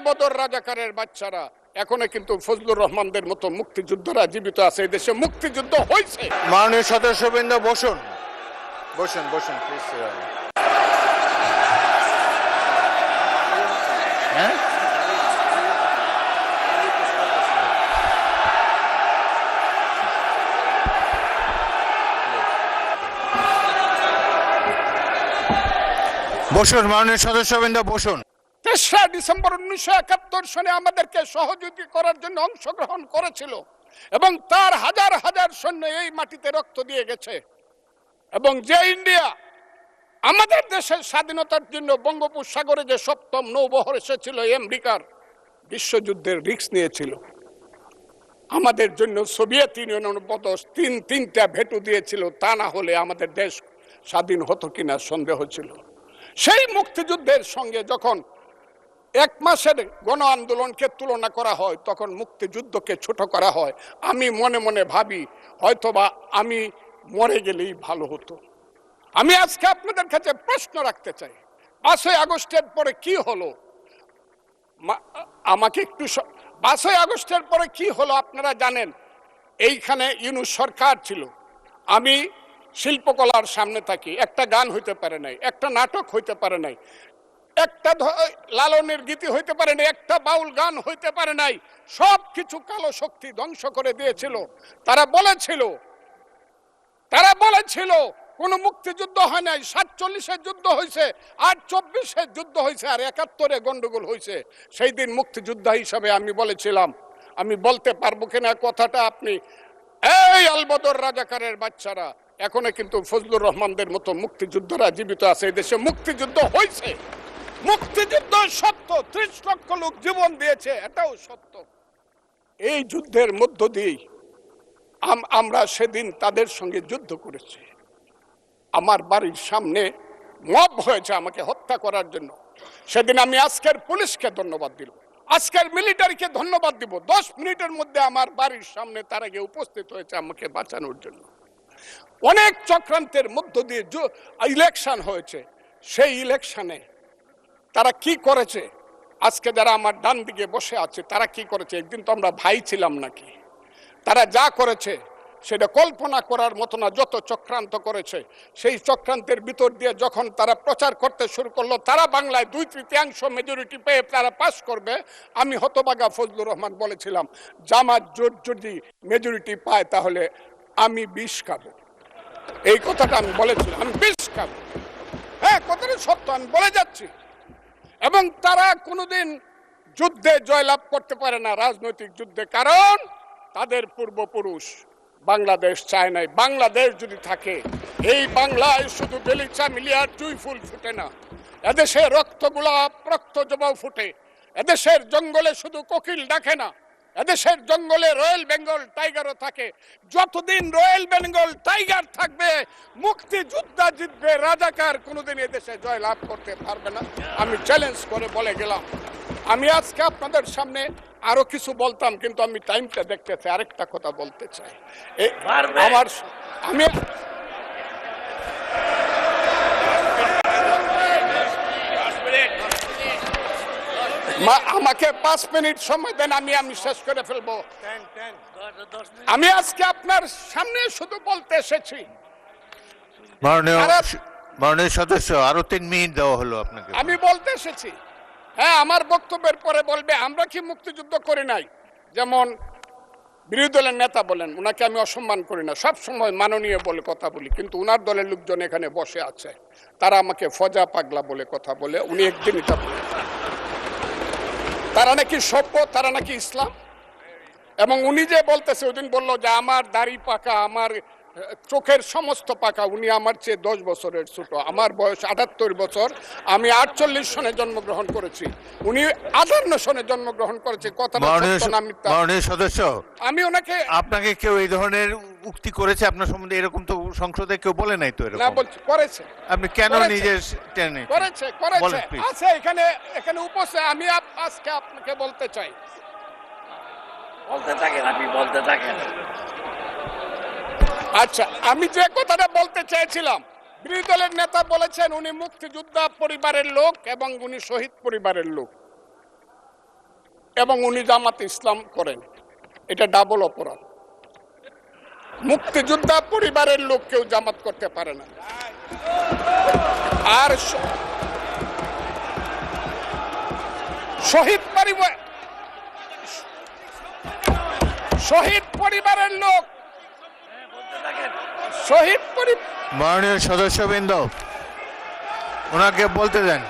আলবদর রাজাকারের বাচ্চারা এখনো কিন্তু ফজলুর রহমানদের মতো মুক্তিযোদ্ধারা জীবিত আছে। এই দেশে মুক্তিযুদ্ধ হয়েছে। মাননীয় সদস্যবৃন্দ বসুন বসুন বসুন প্লিজ। হ্যাঁ বসুন মাননীয় সদস্যবৃন্দ বসুন। 3রা ডিসেম্বর 1971 সনে আমাদেরকে সহযোগী করার জন্য অংশগ্রহণ করেছিল এবং তার হাজার হাজার সৈন্য এই মাটিতে রক্ত দিয়ে গেছে। এবং যে ইন্ডিয়া আমাদের দেশের স্বাধীনতার জন্য বঙ্গোপসাগরে যে 7ম নৌবহর এসেছিল, আমেরিকার বিশ্বযুদ্ধের রিস্ক নিয়েছিল, আমাদের জন্য সোভিয়েত ইউনিয়ন বদস তিনটা ভেটো দিয়েছিল। তা না হলে আমাদের দেশ স্বাধীন হতো কিনা সন্দেহ ছিল। সেই মুক্তিযুদ্ধের সঙ্গে যখন 1 মাসের গণ আন্দোলনকে তুলনা করা হয়, তখন মুক্তিযুদ্ধকে ছোট করা হয়। আমি মনে মনে ভাবি হয়তোবা আমি মরে গেলেই ভালো হতো। আমি আজকে আপনাদের কাছে প্রশ্ন রাখতে চাই, 5ই আগস্টের পরে কি হলো? আমাকে একটু 5ই আগস্টের পরে কি হলো আপনারা জানেন। এইখানে ইউনূস সরকার ছিল, আমি শিল্পকলার সামনে থাকি। একটা গান হইতে পারে নাই, একটা নাটক হইতে পারে নাই, একটা লালনের গীতি হইতে পারে নাই, একটা বাউল গান হইতে পারে নাই। সব কিছু কালো শক্তি ধ্বংস করে দিয়েছিল। তারা বলেছিল কোন মুক্তিযুদ্ধ হয় নাই, 47-এর যুদ্ধ হয়েছে, আর 24-এর যুদ্ধ হয়েছে, আর 71-এ গন্ডগোল হয়েছে। সেই দিন মুক্তিযোদ্ধা হিসাবে আমি বলেছিলাম, আমি বলতে পারবো কিনা কথাটা আপনি, এই আলবদর রাজাকারের বাচ্চারা এখনো কিন্তু ফজলুর রহমানদের মতো মুক্তিযোদ্ধারা জীবিত আছে। এই দেশে মুক্তিযুদ্ধ হয়েছে, মুক্তিযুদ্ধ সত্য, 30 লক্ষ লোক জীবন দিয়েছে, এটাও সত্য। এই যুদ্ধের মধ্য দিয়েই আমরা সেদিন তাদের সঙ্গে যুদ্ধ করেছি। আমার বাড়ির সামনে মব হয়েছে আমাকে হত্যা করার জন্য। সেদিন আমি আজকের পুলিশকে ধন্যবাদ দিলাম, আজকের মিলিটারিকে ধন্যবাদ দিব। 10 মিনিটের মধ্যে আমার বাড়ির সামনে তারা গিয়ে উপস্থিত হয়েছে আমাকে বাঁচানোর জন্য। অনেক চক্রান্তের মধ্য দিয়ে ইলেকশন হয়েছে। সেই ইলেকশনে তারা কি করেছে, আজকে যারা আমার ডান দিকে বসে আছে তারা কি করেছে, একদিন তো আমরা ভাই ছিলাম নাকি? তারা যা করেছে সেটা কল্পনা করার মতো না। যত চক্রান্ত করেছে, সেই চক্রান্তের ভিতর দিয়ে যখন তারা প্রচার করতে শুরু করলো তারা বাংলায় 2/3 মেজরিটি পেয়ে তারা পাস করবে, আমি হতবাগা ফজলুর রহমান বলেছিলাম জামাত জোট যদি মেজরিটি পায় তাহলে আমি বিষ খাবো। এই কথাটা আমি বলেছিলাম, আমি বিষ খাবো। হ্যাঁ, কথাটা সত্য, আমি বলে যাচ্ছি। এবং তারা কোনোদিন যুদ্ধে জয়লাভ করতে পারে না, রাজনৈতিক যুদ্ধে, কারণ তাদের পূর্বপুরুষ বাংলাদেশ চায় নাই। বাংলাদেশ যদি থাকে, এই বাংলায় শুধু বেলিচা মিলিয়ার জুই ফুল ফুটে না, এদেশে রক্তগোলাপ রক্ত জবাও ফুটে। এদেশের জঙ্গলে শুধু কোকিল ডাকে না, এদেশের জঙ্গলে রয়্যাল বেঙ্গল টাইগারও থাকে। যতদিন রয়্যাল বেঙ্গল টাইগার থাকবে, মুক্তিযোদ্ধা জিতবে, রাজাকার কোনোদিন এদেশে জয় লাভ করতে পারবে না। আমি চ্যালেঞ্জ করে বলে গেলাম। আমি আজকে আপনাদের সামনে আরো কিছু বলতাম, কিন্তু আমি টাইমটা দেখতে চাই, আরেকটা কথা বলতে চাই। আমাকে 5 মিনিট সময় দেন, আমি শেষ করে ফেলবো। আমি আজকে আপনার সামনে শুধু বলতে এসেছি। মাননীয় সদস্য, আরো 3 মিনিট দেওয়া হলো আপনাকে। আমি বলতে এসেছি, হ্যাঁ, আমার বক্তব্যের পরে বলবে আমরা কি মুক্তিযুদ্ধ করি নাই। যেমন বিরোধী দলের নেতা বলেন, ওনাকে আমি অসম্মান করি না, সব সময় মাননীয় বলে কথা বলি, কিন্তু উনার দলের লোকজন এখানে বসে আছে, তারা আমাকে ফজা পাগলা বলে কথা বলে। উনি একদিন এটা বলে তারা নাকি সভ্য, তারা নাকি ইসলাম। এবং উনি যে বলতেছে, ওই দিন বললো যে আমার দাড়ি পাকা, আমার চোখের সমস্ত পাকা। উনি আমার চেয়ে 10 বছরের ছোট, আমার বয়স 78 বছর, আমি 48 সনে জন্মগ্রহণ করেছি, উনি 58 সনে জন্মগ্রহণ করেছে। কথাটা সত্য না মিথ্যা? মাননীয় সদস্য, আমি ওনাকে, আপনাকে কেউ এই ধরনের উক্তি করেছে আপনার সম্বন্ধে? এরকম তো সংসদে কেউ বলে নাই তো। না, বলছি করেছে। আপনি কেন নিজে টেনে? করেছে আছে এখানে উপস্থিত। আমি আজকে আপনাকে বলতে চাই, বলতে থাকেন, আপনি বলতে থাকেন। আচ্ছা, আমি যে কথাটা বলতে চেয়েছিলাম, বিরোধী দলের নেতা বলেছেন উনি মুক্তিযোদ্ধা পরিবারের লোক এবং উনি শহীদ পরিবারের লোক। এবং উনি জামাত ইসলাম করেন, এটা ডাবল অপরাধ। মুক্তিযোদ্ধা পরিবারের লোক কেউ জামাত করতে পারে না। আর শহীদ পরিবারের লোক, মাননীয় সদস্যবৃন্দ ওনাকে বলতে দেন।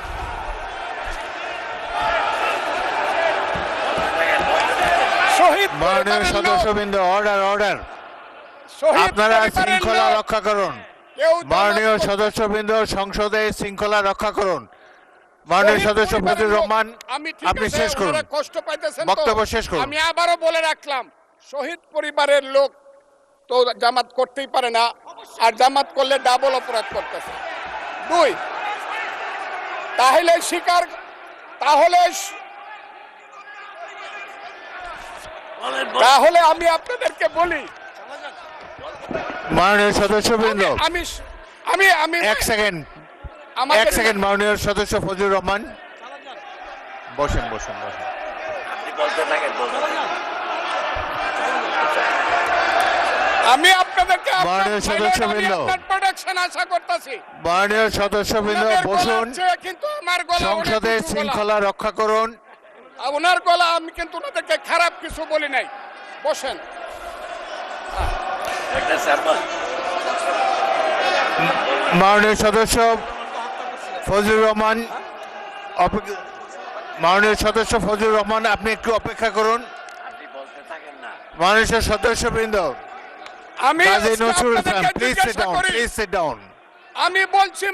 মাননীয় সদস্যবৃন্দ, অর্ডার। আপনারা শৃঙ্খলা রক্ষা করুন। মাননীয় সদস্যবৃন্দ, সংসদে শৃঙ্খলা রক্ষা করুন। মাননীয় সদস্য ফজলুর রহমান, আপনি শেষ করুন, কষ্ট পাইতেছেন, বক্তব্য শেষ করুন। আমি আবারও বলে রাখলাম, শহীদ পরিবারের লোক তো জামাত করতেই পারে না, আর জামাত করলে ডাবল অপরাধ করতেছে। 2, তাহলে আমি আপনাদেরকে বলি, মাননীয় সদস্যবৃন্দ, আমি আমি এক সেকেন্ড মাননীয় সদস্য ফজলুর রহমান, বসেন। আমি আপনাদেরকে মাননীয় সদস্যবৃন্দ, প্রোটেকশন আশা করতেছি। মাননীয় সদস্যবৃন্দ বসুন, কিন্তু আমার গলা সংসদে শৃঙ্খলা রক্ষা করুন। ওনার গলা, আমি কিন্তু ওনাদেরকে খারাপ কিছু বলি নাই। বসেন। মাননীয় সদস্য ফজলুর রহমান, আপনি একটু অপেক্ষা করুন। মাননীয় সদস্যবৃন্দ, আমি Kazi Nazrul Islam, please sit down. আমি বলছি,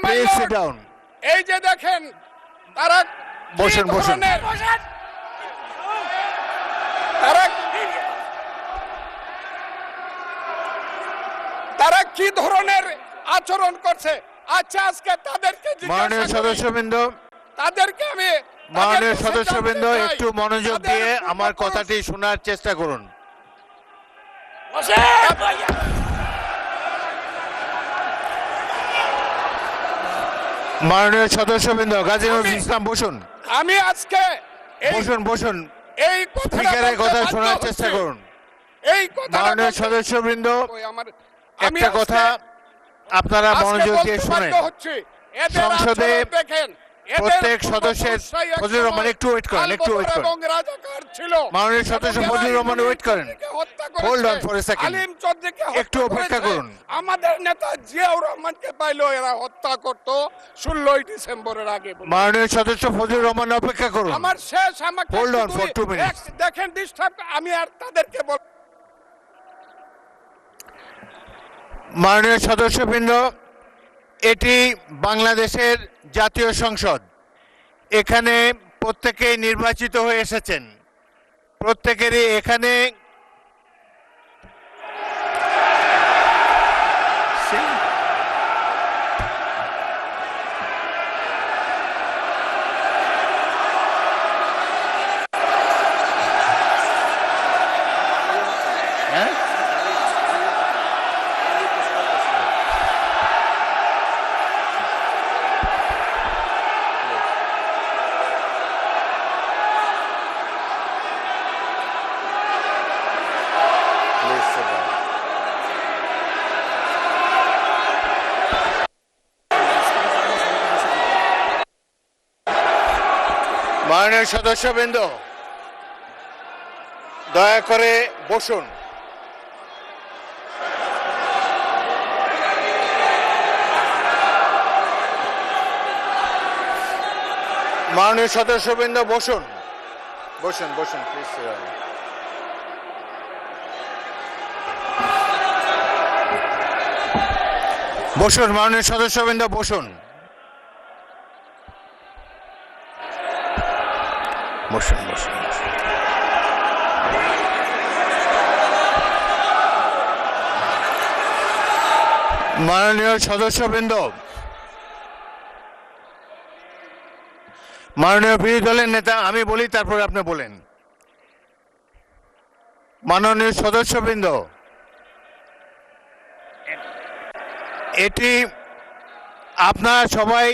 এই যে দেখেন, তারা বসুন। তারা কি ধরনের আচরণ করছে। আচ্ছা, আজকে তাদেরকে মাননীয় সদস্যবৃন্দ, একটু মনোযোগ দিয়ে আমার কথাটি শোনার চেষ্টা করুন। মাননীয় সদস্যবৃন্দ, গাজী নজরুল ইসলাম বসুন। আমি আজকে বসুন, এই স্পিকারের কথা শোনার চেষ্টা করুন। মাননীয় সদস্যবৃন্দ, একটা কথা আপনারা মনোযোগ দিয়ে শুনেন। সংসদে প্রত্যেক সদস্যের, ফজলুর রহমান একটু ওয়েট করেন। মাননীয় সদস্য ফজলুর রহমান ওয়েট করেন। Hold on for a second, একটু অপেক্ষা করুন। আমাদের নেতা জিয়াউর রহমানকে পাইলো এরা হত্যা করতো 16 ডিসেম্বরের আগে। মাননীয় সদস্য ফজলুর রহমান অপেক্ষা করুন। আমার শেষ, আমাকে হোল্ড অন ফর 2 মিনিটস। দেখেন, ডিস্টার্ব, আমি আর তাদেরকে বল। মাননীয় সদস্যবৃন্দ, এটি বাংলাদেশের জাতীয় সংসদ। এখানে প্রত্যেকেই নির্বাচিত হয়ে এসেছেন। প্রত্যেকেরই এখানে মাননীয় সদস্যবৃন্দ, দয়া করে বসুন। মাননীয় সদস্যবৃন্দ বসুন প্লিজ। বসুন মাননীয় সদস্যবৃন্দ, বসুন। মাননীয় সদস্যবৃন্দ, মাননীয় বিরোধী দলের নেতা, আমি বলি তারপরে আপনি বলেন। মাননীয় সদস্যবৃন্দ, এটি আপনারা সবাই